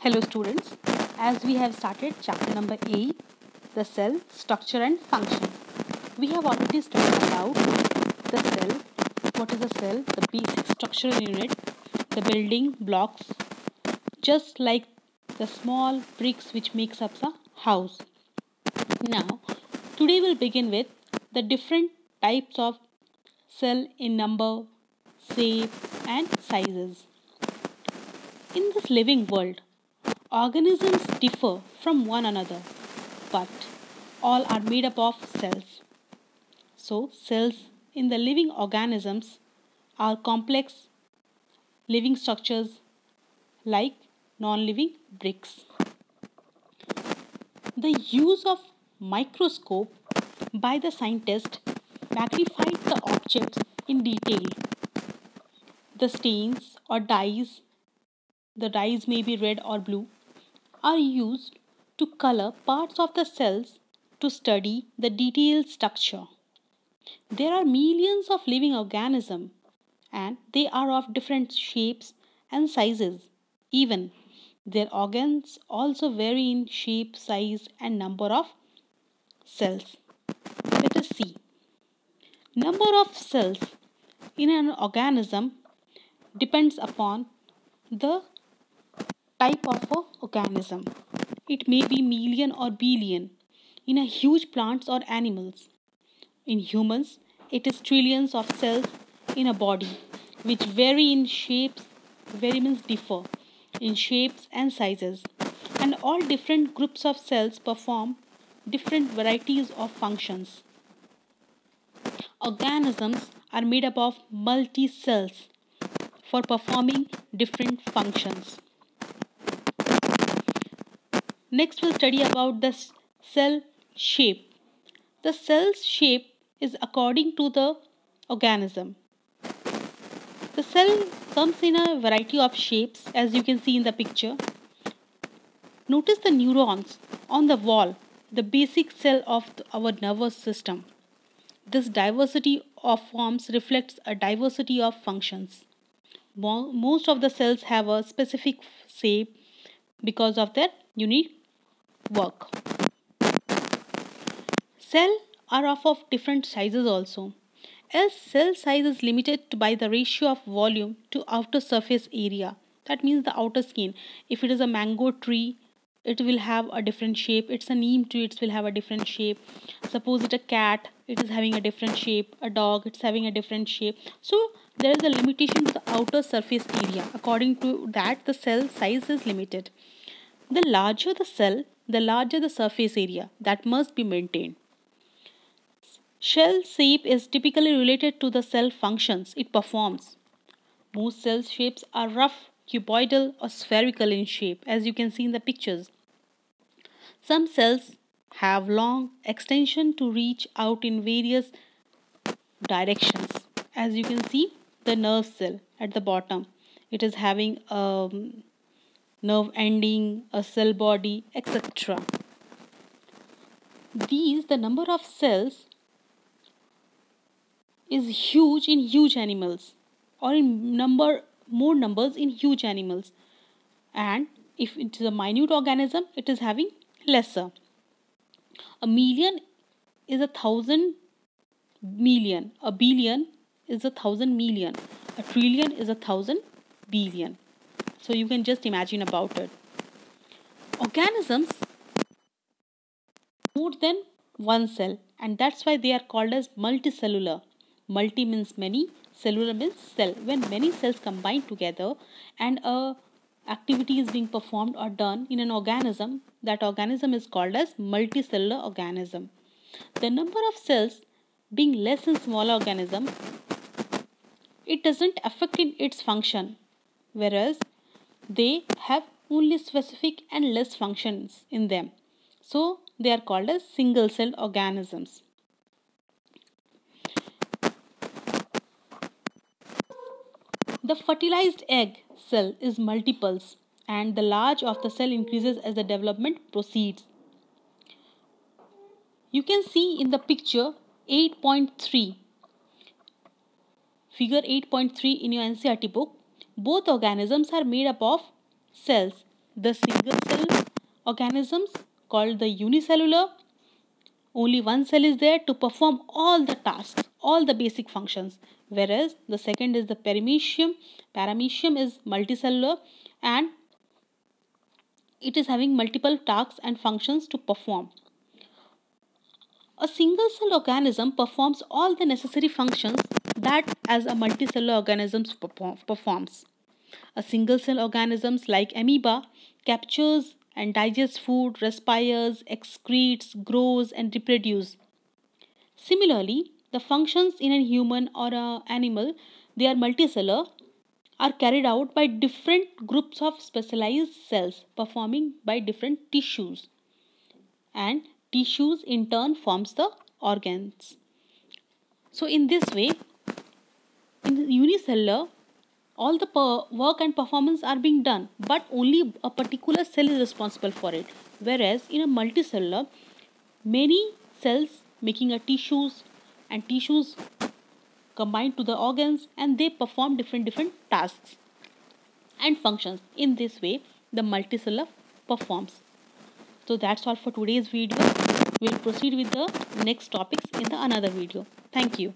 Hello students, as we have started chapter number 8, the cell, structure and function. We have already studied about the cell, what is a cell, the basic structural unit, the building blocks, just like the small bricks which makes up the house. Now, today we'll begin with the different types of cell in number, shape and sizes. In this living world, organisms differ from one another, but all are made up of cells. So, cells in the living organisms are complex living structures like non-living bricks. The use of microscope by the scientist magnified the objects in detail. The stains or dyes, the dyes may be red or blue, are used to color parts of the cells to study the detailed structure. There are millions of living organisms and they are of different shapes and sizes. Even their organs also vary in shape, size and number of cells. Let us see. Number of cells in an organism depends upon the type of a organism. It may be million or billion in a huge plants or animals. In humans, it is trillions of cells in a body which vary in shapes, very means differ in shapes and sizes. And all different groups of cells perform different varieties of functions. Organisms are made up of multi-cells for performing different functions. Next we'll study about the cell shape. The cell's shape is according to the organism. The cell comes in a variety of shapes as you can see in the picture. Notice the neurons on the wall, the basic cell of our nervous system. This diversity of forms reflects a diversity of functions. Most of the cells have a specific shape because of their unique work. Cells are of different sizes also. As cell size is limited by the ratio of volume to outer surface area. That means the outer skin. If it is a mango tree, it will have a different shape. It's a neem tree, it will have a different shape. Suppose it's a cat, it is having a different shape. A dog, it's having a different shape. So there is a limitation to the outer surface area. According to that, the cell size is limited. The larger the cell, the larger the surface area that must be maintained. Shell shape is typically related to the cell functions it performs. Most cell shapes are rough, cuboidal or spherical in shape as you can see in the pictures. Some cells have long extension to reach out in various directions. As you can see the nerve cell at the bottom. It is having a nerve ending, a cell body, etc. The number of cells is huge in huge animals or in more numbers in huge animals, and if it is a minute organism it is having lesser. A million is 1,000 million, a billion is 1,000 million, a trillion is 1,000 billion. So you can just imagine about it. Organisms more than one cell and that's why they are called as multicellular. Multi means many, cellular means cell. When many cells combine together and a activity is being performed or done in an organism, that organism is called as multicellular organism. The number of cells being less in smaller organism, it doesn't affect in its function, whereas they have only specific and less functions in them. So they are called as single cell organisms. The fertilized egg cell is multiples and the large of the cell increases as the development proceeds. You can see in the picture 8.3, figure 8.3 in your NCERT book. Both organisms are made up of cells. the single cell organisms called the unicellular. Only one cell is there to perform all the tasks, all the basic functions. Whereas the second is the paramecium. Paramecium is multicellular and it is having multiple tasks and functions to perform. A single cell organism performs all the necessary functions that as a multicellular organism performs. A single cell organisms like amoeba captures and digests food, respires, excretes, grows and reproduces. Similarly, the functions in a human or an animal, they are multicellular, are carried out by different groups of specialized cells performing by different tissues, and tissues in turn forms the organs. So in this way, in unicellular, all the work and performance are being done, but only a particular cell is responsible for it. Whereas in a multicellular, many cells making a tissues and tissues combined to the organs, and they perform different tasks and functions. In this way, the multicellular performs. So that's all for today's video. We'll proceed with the next topics in the another video. Thank you.